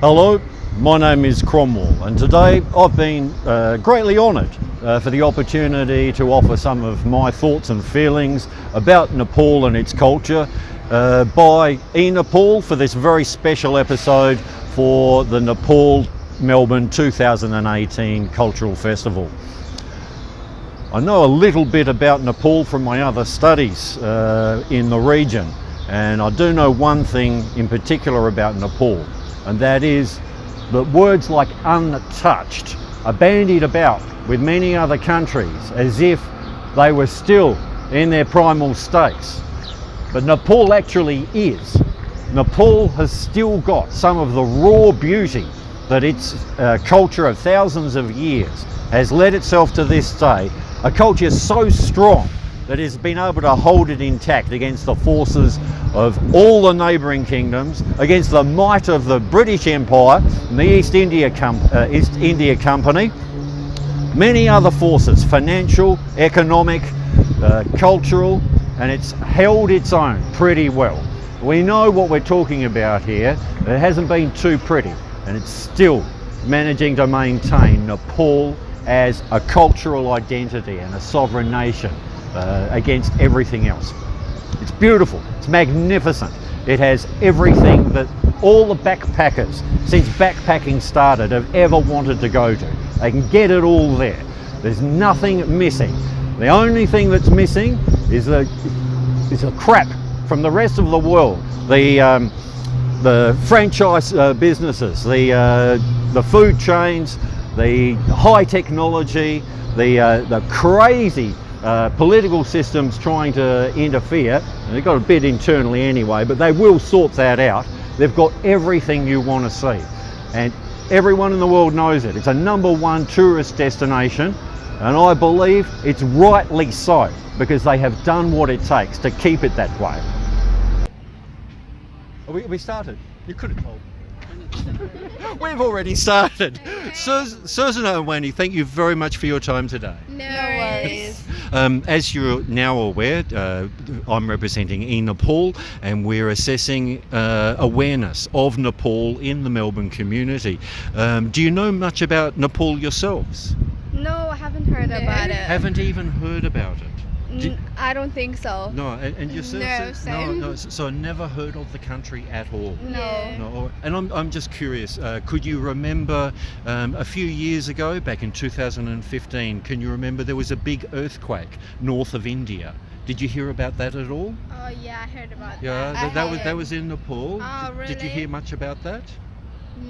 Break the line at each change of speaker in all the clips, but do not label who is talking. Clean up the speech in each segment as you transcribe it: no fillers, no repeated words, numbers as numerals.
Hello, my name is Cromwell, and today I've been greatly honoured for the opportunity to offer some of my thoughts and feelings about Nepal and its culture by eNepal for this very special episode for the Nepal Melbourne 2018 Cultural Festival. I know a little bit about Nepal from my other studies in the region, and I do know one thing in particular about Nepal, and that is that words like untouched are bandied about with many other countries as if they were still in their primal states. But Nepal actually is. Nepal has still got some of the raw beauty that its culture of thousands of years has led itself to this day, a culture so strong that has been able to hold it intact against the forces of all the neighbouring kingdoms, against the might of the British Empire and the East India Company, many other forces, financial, economic, cultural, and it's held its own pretty well. We know what we're talking about here. It hasn't been too pretty, and it's still managing to maintain Nepal as a cultural identity and a sovereign nation against everything else. It's beautiful, it's magnificent. It has everything that all the backpackers since backpacking started have ever wanted to go to. They can get it all there. There's nothing missing. The only thing that's missing is the crap from the rest of the world. The franchise businesses, the food chains, the high technology, the crazy political systems trying to interfere. And they've got a bit internally anyway, but they will sort that out. They've got everything you want to see, and everyone in the world knows it. It's a #1 tourist destination, and I believe it's rightly so, because they have done what it takes to keep it that way. We started. You could have told. We've already started. Susan and Wendy, thank you very much for your time today.
No worries.
As you're now aware, I'm representing eNepal, and we're assessing awareness of Nepal in the Melbourne community. Do you know much about Nepal yourselves?
No, I haven't heard about it.
Haven't even heard about it?
I don't think so.
No, and yourself? No, so never heard of the country at all?
No.
And I'm just curious, could you remember a few years ago, back in 2015, can you remember there was a big earthquake north of India? Did you hear about that at all?
Oh yeah, I heard about that.
Yeah, that was in Nepal.
Oh, really?
Did you hear much about that?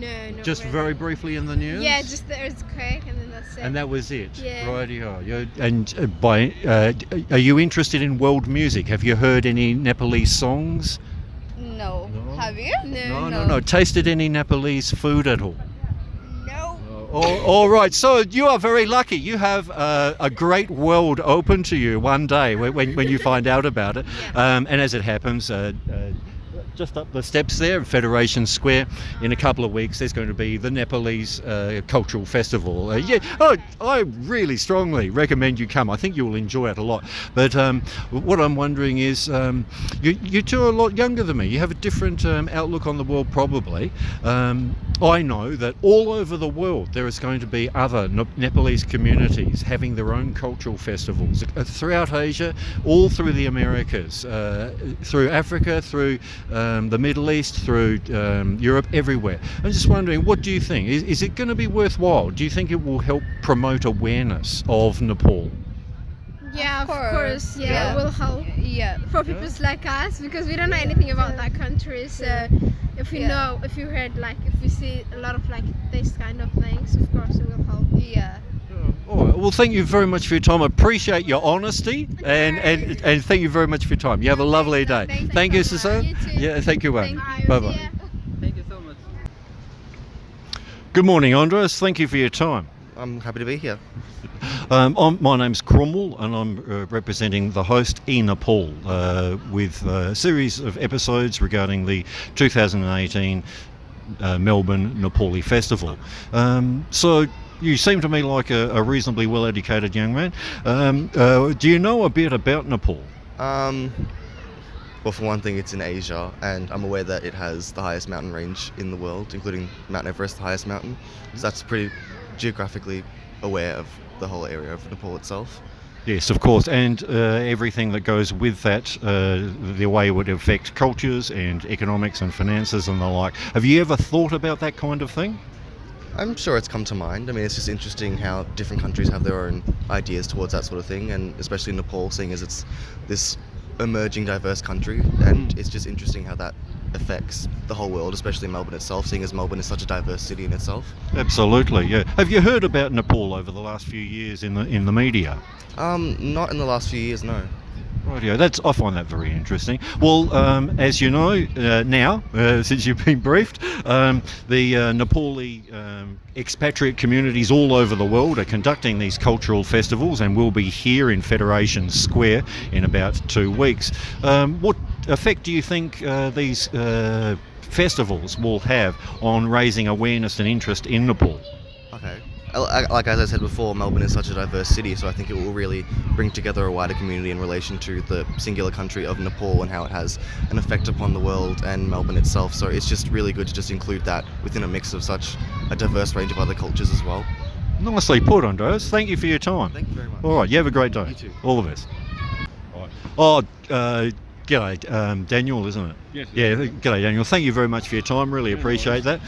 No, not
Just
really.
very briefly in the news?
Yeah, just the earthquake, and then that's it.
And that was it?
Yeah.
Rightio. And are you interested in world music? Have you heard any Nepalese songs?
No. Have you?
No. Tasted any Nepalese food at all?
No.
All right, so you are very lucky. You have a great world open to you one day when you find out about it.
Yeah.
And as it happens, just up the steps there in Federation Square, in a couple of weeks there's going to be the Nepalese Cultural Festival. I really strongly recommend you come. I think you'll enjoy it a lot. But what I'm wondering is, you two are a lot younger than me. You have a different outlook on the world probably. I know that all over the world there is going to be other Nepalese communities having their own cultural festivals throughout Asia, all through the Americas, through Africa, through the Middle East, through Europe, everywhere. I'm just wondering, what do you think? Is it going to be worthwhile? Do you think it will help promote awareness of Nepal?
Yeah, of course. Yeah, it will help.
Yeah,
For people like us, because we don't know anything about that country. So if we know, if you heard, like, if we see a lot of like this kind of things, of course it will help.
yeah.
All right. Well, thank you very much for your time. I appreciate your honesty, and thank you very much for your time. You have a lovely day. Thank you, Susan.
You too.
Yeah, thank you,
Thank you.
Bye-bye.
Yeah.
Thank you so much.
Good morning, Andris. Thank you for your time.
I'm happy to be here.
My name's Cromwell, and I'm representing the host eNepal with a series of episodes regarding the 2018 Melbourne Nepali Festival. So you seem to me like a reasonably well-educated young man. Do you know a bit about Nepal?
Well, for one thing, it's in Asia, and I'm aware that it has the highest mountain range in the world, including Mount Everest, the highest mountain. So that's pretty geographically aware of the whole area of Nepal itself.
Yes, of course, and everything that goes with that, the way it would affect cultures and economics and finances and the like. Have you ever thought about that kind of thing?
I'm sure it's come to mind. I mean, it's just interesting how different countries have their own ideas towards that sort of thing, and especially Nepal, seeing as it's this emerging diverse country, and it's just interesting how that affects the whole world, especially Melbourne itself, seeing as Melbourne is such a diverse city in itself.
Absolutely, yeah. Have you heard about Nepal over the last few years in the media?
Not in the last few years, no.
Rightio, I find that very interesting. Well, as you know now, since you've been briefed, the Nepali expatriate communities all over the world are conducting these cultural festivals, and will be here in Federation Square in about 2 weeks. What effect do you think these festivals will have on raising awareness and interest in Nepal?
Okay. Like as I said before, Melbourne is such a diverse city, so I think it will really bring together a wider community in relation to the singular country of Nepal and how it has an effect upon the world and Melbourne itself. So it's just really good to just include that within a mix of such a diverse range of other cultures as well.
Nicely put, Andris. Thank you for your time.
Thank you very much.
All right, you have a great day.
You too.
All the best. All right. G'day, Daniel, isn't it?
Yes.
Yeah, g'day, Daniel. Thank you very much for your time. Really appreciate that.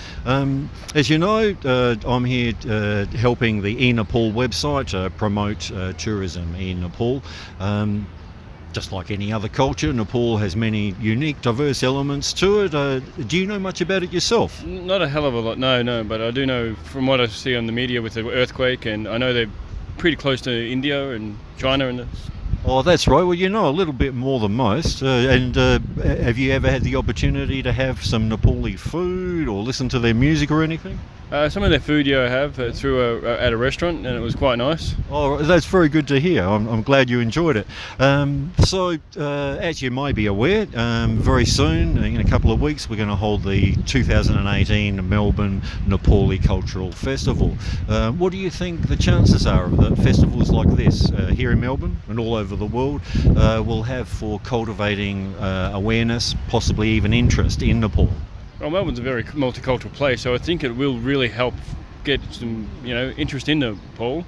As you know, I'm here helping the eNepal website promote tourism in Nepal. Just like any other culture, Nepal has many unique, diverse elements to it. Do you know much about it yourself?
Not a hell of a lot, no, but I do know from what I see on the media with the earthquake, and I know they're pretty close to India and China and this.
Oh, that's right. Well, you know a little bit more than most. And have you ever had the opportunity to have some Nepali food or listen to their music or anything?
Some of their food, I have at a restaurant, and it was quite nice.
Oh, that's very good to hear. I'm glad you enjoyed it. So, as you may be aware, very soon, in a couple of weeks, we're going to hold the 2018 Melbourne Nepali Cultural Festival. What do you think the chances are of that festivals like this here in Melbourne and all over the world will have for cultivating awareness, possibly even interest in Nepal?
Well, Melbourne's a very multicultural place, so I think it will really help get some, interest in Nepal.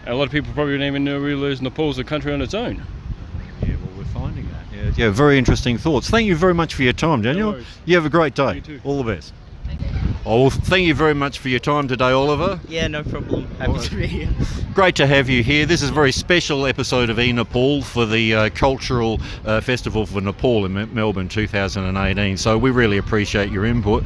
A lot of people probably don't even realise Nepal's a country on its own.
Yeah, well, we're finding that. Yeah, very interesting thoughts. Thank you very much for your time, Daniel.
No worries.
You have a great day.
You too.
All the best. Oh, well, thank you very much for your time today, Oliver.
Yeah, no problem. Happy to be here.
Great to have you here. This is a very special episode of eNepal for the Cultural Festival for Nepal in Melbourne 2018. So we really appreciate your input.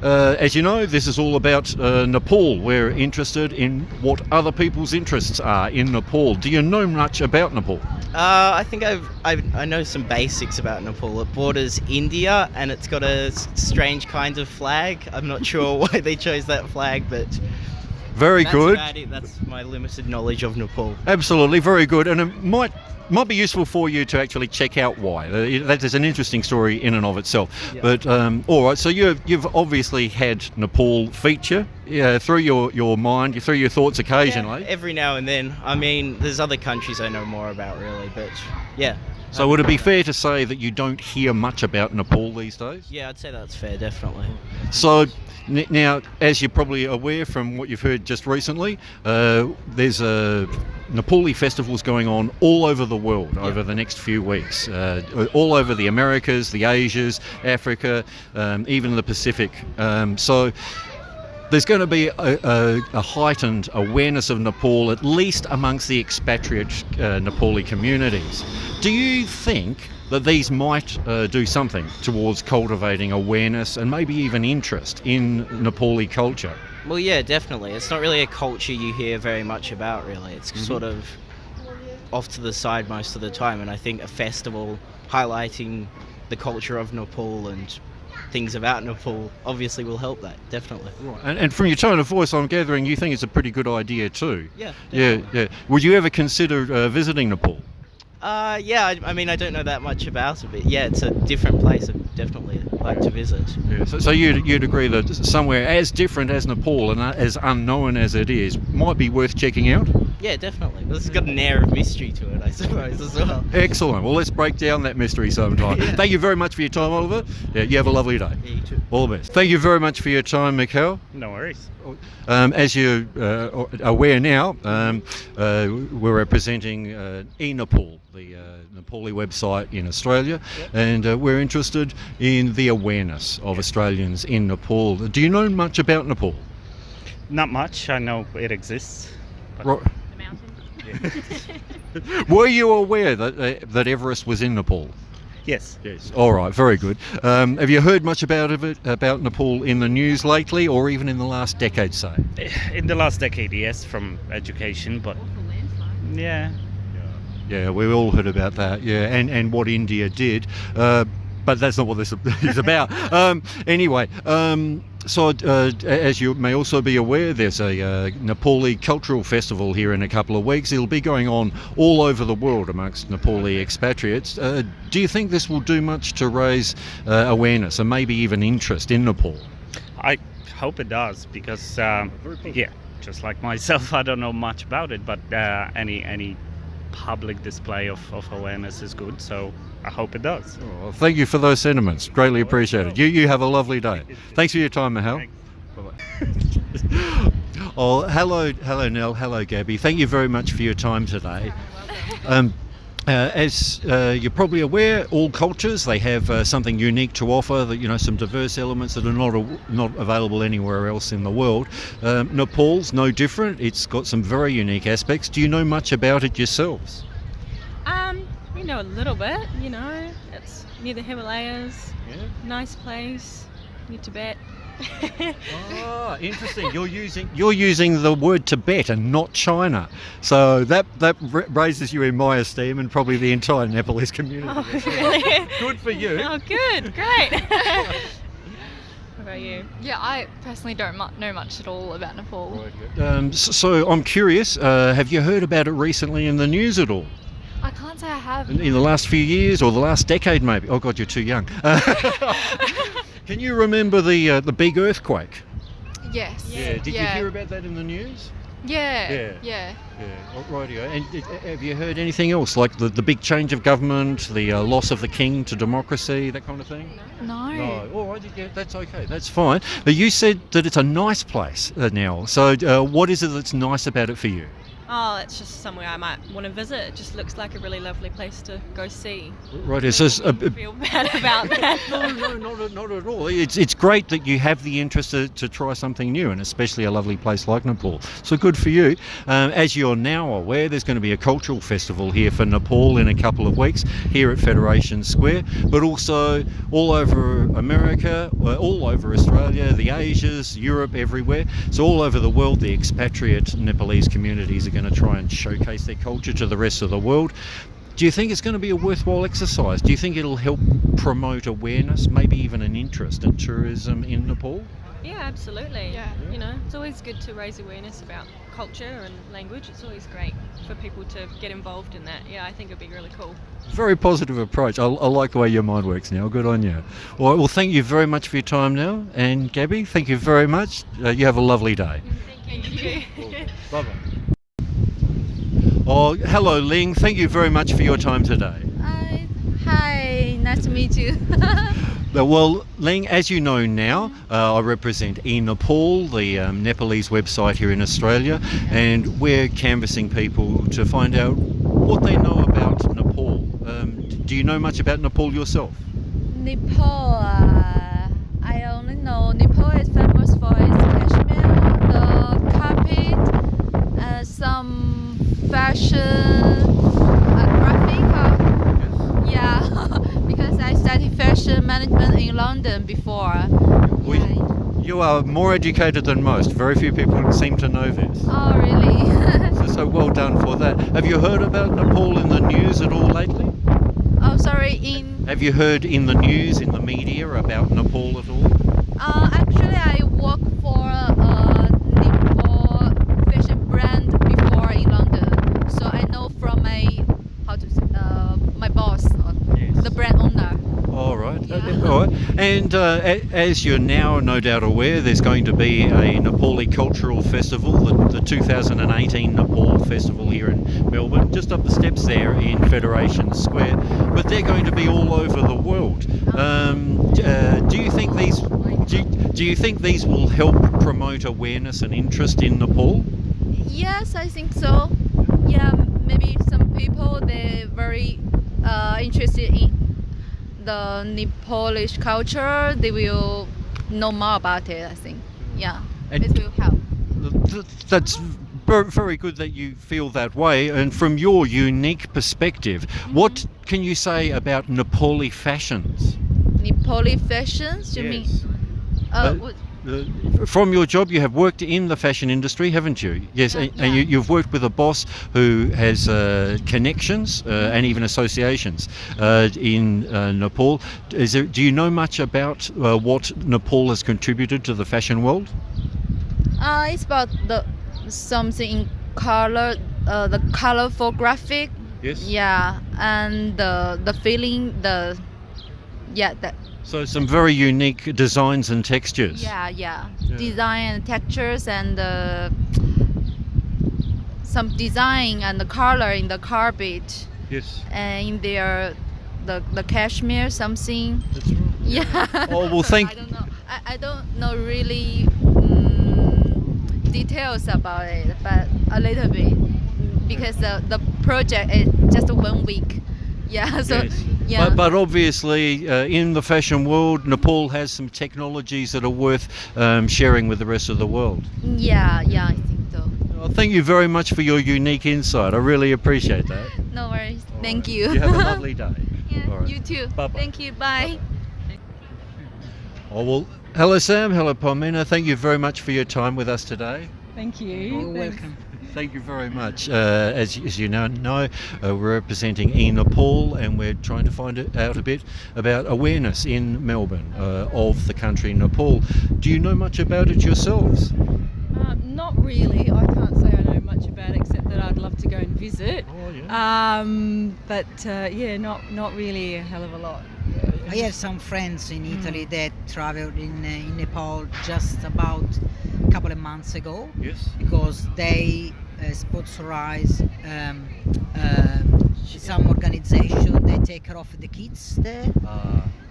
As you know, this is all about Nepal. We're interested in what other people's interests are in Nepal. Do you know much about Nepal?
I think I know some basics about Nepal. It borders India, and it's got a strange kind of flag. I'm not sure why they chose that flag, but
very good.
That's about it. That's my limited knowledge of Nepal.
Absolutely, very good. And it might be useful for you to actually check out why. That is an interesting story in and of itself.
Yeah.
But all right, so you've obviously had Nepal feature through your mind, through your thoughts occasionally.
Yeah, every now and then. I mean, there's other countries I know more about, really, but yeah.
So would it be fair to say that you don't hear much about Nepal these days?
Yeah, I'd say that's fair, definitely.
So now, as you're probably aware from what you've heard just recently, there's Nepali festivals going on all over the world over the next few weeks, all over the Americas, the Asias, Africa, even the Pacific. So there's going to be a heightened awareness of Nepal, at least amongst the expatriate Nepali communities. Do you think that these might do something towards cultivating awareness and maybe even interest in Nepali culture?
Well, yeah, definitely. It's not really a culture you hear very much about, really. It's sort of off to the side most of the time, and I think a festival highlighting the culture of Nepal and things about Nepal obviously will help that, definitely.
Right. And from your tone of voice, I'm gathering you think it's a pretty good idea too.
Yeah, definitely.
Yeah. Would you ever consider visiting Nepal?
I mean, I don't know that much about it, but yeah, it's a different place. I'd definitely like to visit.
Yeah, so you'd agree that somewhere as different as Nepal and as unknown as it is might be worth checking out?
Yeah, definitely. Well, it's got an air of mystery to it, I suppose, as well.
Excellent. Well, let's break down that mystery sometime.
Yeah.
Thank you very much for your time, Oliver. Yeah, you have a lovely day.
Yeah, you too.
All the best. Thank you very much for your time, Mikkel.
No worries.
As you're aware now, we're representing eNepal, the Nepali website in Australia, and we're interested in the awareness of Australians in Nepal. Do you know much about Nepal?
Not much. I know it exists.
Ro-
The mountain.
Were you aware that Everest was in Nepal?
Yes.
Yes. All right. Very good. Have you heard much about Nepal in the news lately, or even in the last decade, say?
In the last decade, yes, from education, but
Awful landslide.
yeah.
Yeah, we all heard about that. Yeah, and what India did, but that's not what this is about. Anyway, so as you may also be aware, there's a Nepali cultural festival here in a couple of weeks. It'll be going on all over the world amongst Nepali expatriates. Do you think this will do much to raise awareness and maybe even interest in Nepal?
I hope it does because, yeah, just like myself, I don't know much about it, but any public display of awareness is good, so I hope it does.
Oh, thank you for those sentiments. Greatly appreciated. You have a lovely day. Thanks for your time, Mahal.
Thanks.
Bye-bye. Oh, hello, Nell. Hello, Gabby. Thank you very much for your time today. As you're probably aware, all cultures, they have something unique to offer, that, some diverse elements that are not available anywhere else in the world. Nepal's no different. It's got some very unique aspects. Do you know much about it yourselves?
We know a little bit, it's near the Himalayas, nice place, near Tibet.
Ah, interesting. You're using the word Tibet and not China, so that raises you in my esteem and probably the entire Nepalese community.
Oh, really?
Good for you.
Oh, good, great. What about you?
Yeah, I personally don't know much at all about Nepal.
So I'm curious. Have you heard about it recently in the news at all?
I can't say I have.
In the last few years or the last decade, maybe? Oh God, you're too young. Can you remember the big earthquake?
Yes.
Yeah. Did you hear about that in the news?
Yeah.
Yeah. Rightio. And have you heard anything else, like the big change of government, the loss of the king to democracy, that kind of thing?
No.
No. All right. Yeah, that's okay. That's fine. But you said that it's a nice place now. So what is it that's nice about it for you?
Oh, it's just somewhere I might want to visit. It just looks like a really lovely place to go see.
Right.
I don't feel bad about that.
No, not at all. It's great that you have the interest to try something new, and especially a lovely place like Nepal. So good for you. As you're now aware, there's going to be a cultural festival here for Nepal in a couple of weeks here at Federation Square, but also all over America, all over Australia, the Asias, Europe, everywhere. So all over the world, the expatriate Nepalese communities are going to try and showcase their culture to the rest of the world. Do you think it's going to be a worthwhile exercise? Do you think it'll help promote awareness, maybe even an interest in tourism in Nepal?
Yeah, absolutely.
Yeah.
It's always good to raise awareness about culture and language. It's always great for people to get involved in that. Yeah, I think it'd be really cool.
Very positive approach. I like the way your mind works now. Good on you. All right, well, thank you very much for your time now. And Gabby, thank you very much. You have a lovely day.
Thank you.
Bye-bye. Oh, hello, Ling. Thank you very much for your time today.
Hi, nice to meet you.
Well, Ling, as you know now, I represent eNepal, the Nepalese website here in Australia, and we're canvassing people to find out what they know about Nepal. Do you know much about Nepal yourself?
Nepal, I only know Nepal is famous for its cashmere, the carpet, some fashion, graphic. Yeah, because I studied fashion management in London before.
You are more educated than most. Very few people seem to know this.
Oh, really?
So well done for that. Have you heard about Nepal in the news at all lately?
Oh, sorry,
Have you heard in the news, in the media, about Nepal at all?
Actually, I work for a Nepal fashion brand before in London, so I know from my
And as you're now no doubt aware, there's going to be a Nepali Cultural Festival, the 2018 Nepal Festival here in Melbourne, just up the steps there in Federation Square. But they're going to be all over the world. Do you think these will help promote awareness and interest in Nepal?
Yes, I think so. Yeah, maybe some people they're very interested in the Nepalish culture. They will know more about it. I think. Yeah,
And-
it will help.
That's very good that you feel that way. And from your unique perspective, what can you say about Nepali fashions?
Nepali fashions. You mean? What-
From your job, you have worked in the fashion industry, haven't you? Yes, and
yeah.
you've worked with a boss who has connections and even associations in Nepal. Do you know much about what Nepal has contributed to the fashion world?
It's about something in color, the colorful graphic.
Yes.
Yeah, and the feeling, that.
So some very unique designs and textures.
Yeah. Design and textures and some design and the color in the carpet
Yes.
and in the cashmere something.
That's right.
Yeah.
Oh, well,
I don't know. I don't know really details about it, but a little bit because the project is just 1 week. Yeah. So.
Yes.
Yeah.
But obviously, in the fashion world, Nepal has some technologies that are worth sharing with the rest of the world.
Yeah, I think so.
Well, thank you very much for your unique insight. I really appreciate that.
No worries.
All
Thank
right.
you.
You have a lovely day.
Yeah,
All right.
you too.
Bye-bye.
Thank you. Bye.
Oh, well, hello Sam, hello Palmina. Thank you very much for your time with us today.
Thank you.
You're welcome.
Thank you very much. As you now know, we're representing eNepal, and we're trying to find out a bit about awareness in Melbourne of the country Nepal. Do you know much about it yourselves?
Not really. I can't say I know much about it except that I'd love to go and visit.
Oh, yeah.
But not really a hell of a lot.
I have some friends in Italy that traveled in Nepal just about a couple of months ago.
Yes.
Because they sponsorize some organization. They take care of the kids there.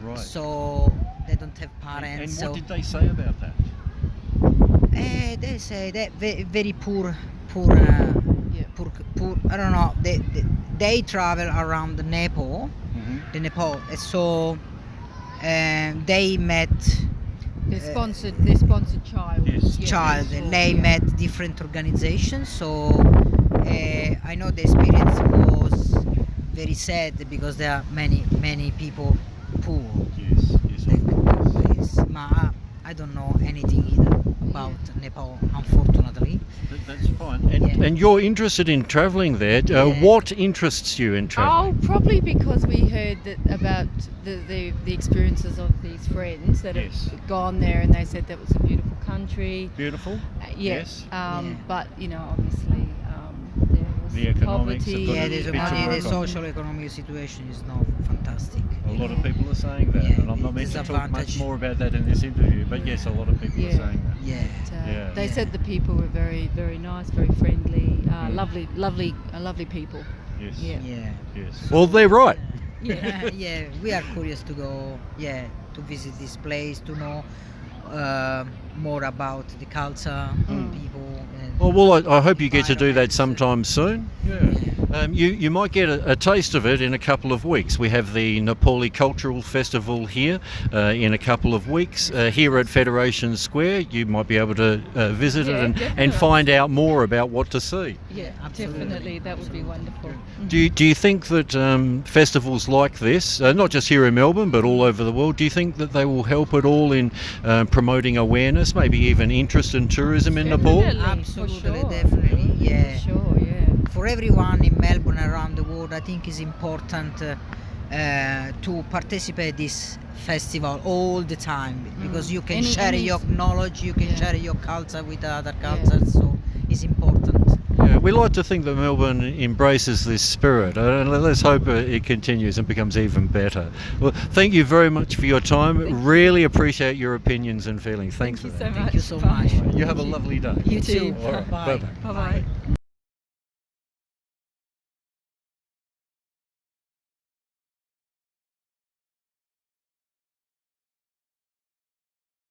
Right.
So they don't have parents.
And
so
what did they say about that?
they say that very poor. I don't know. They travel around Nepal, the Nepal. So they met.
They sponsored child.
Yes.
Child.
Sure,
They met different organizations. So I know the experience was very sad because there are many people poor.
Yes.
I don't know anything either about Nepal, unfortunately.
That's fine. And you're interested in travelling there. What interests you in travelling?
Oh, probably because we heard about the experiences of these friends that
Yes.
have gone there, and they said that was a beautiful country.
Beautiful.
Yes.
Yeah.
But obviously there was
The economics
poverty.
have got
Yeah,
a
there's
bit to
money.
work
The
on.
social economic situation is not fantastic.
A lot of people are saying that,
Yeah,
and I'm not meant to talk much
disadvantage.
more about that in this interview, but yes, a lot of people are
Yeah.
saying that.
Yeah.
But,
Yeah.
They said the people were very, very nice, very friendly, lovely people.
Yes.
Yeah.
Yeah.
Yes. Well, they're right.
Yeah.
Yeah, we are curious to go. Yeah, to visit this place, to know more about the culture, people. And
Well, I hope you get to do that sometime soon.
Yeah.
You might get a taste of it in a couple of weeks. We have the Nepali Cultural Festival here in a couple of weeks here at Federation Square. You might be able to visit it and
definitely.
find out more about what to see.
Yeah,
Absolutely.
definitely. That would be wonderful.
Do you think that festivals like this, not just here in Melbourne but all over the world, do you think that they will help at all in promoting awareness, maybe even interest in tourism in Nepal?
Definitely,
Absolutely,
for sure.
definitely. Yeah.
For sure, yeah.
For everyone in Melbourne around the world, I think it's important to participate this festival all the time because you can share your knowledge, you can share your culture with other cultures, so it's important.
Yeah, we like to think that Melbourne embraces this spirit, and let's hope it continues and becomes even better. Well, thank you very much for your time. Really appreciate your opinions and feelings. Thanks
Thank
for
you
that.
so much.
Thank you so
Bye.
much.
You have a lovely day.
You too.
All right.
Bye.
Bye-bye.
Bye bye.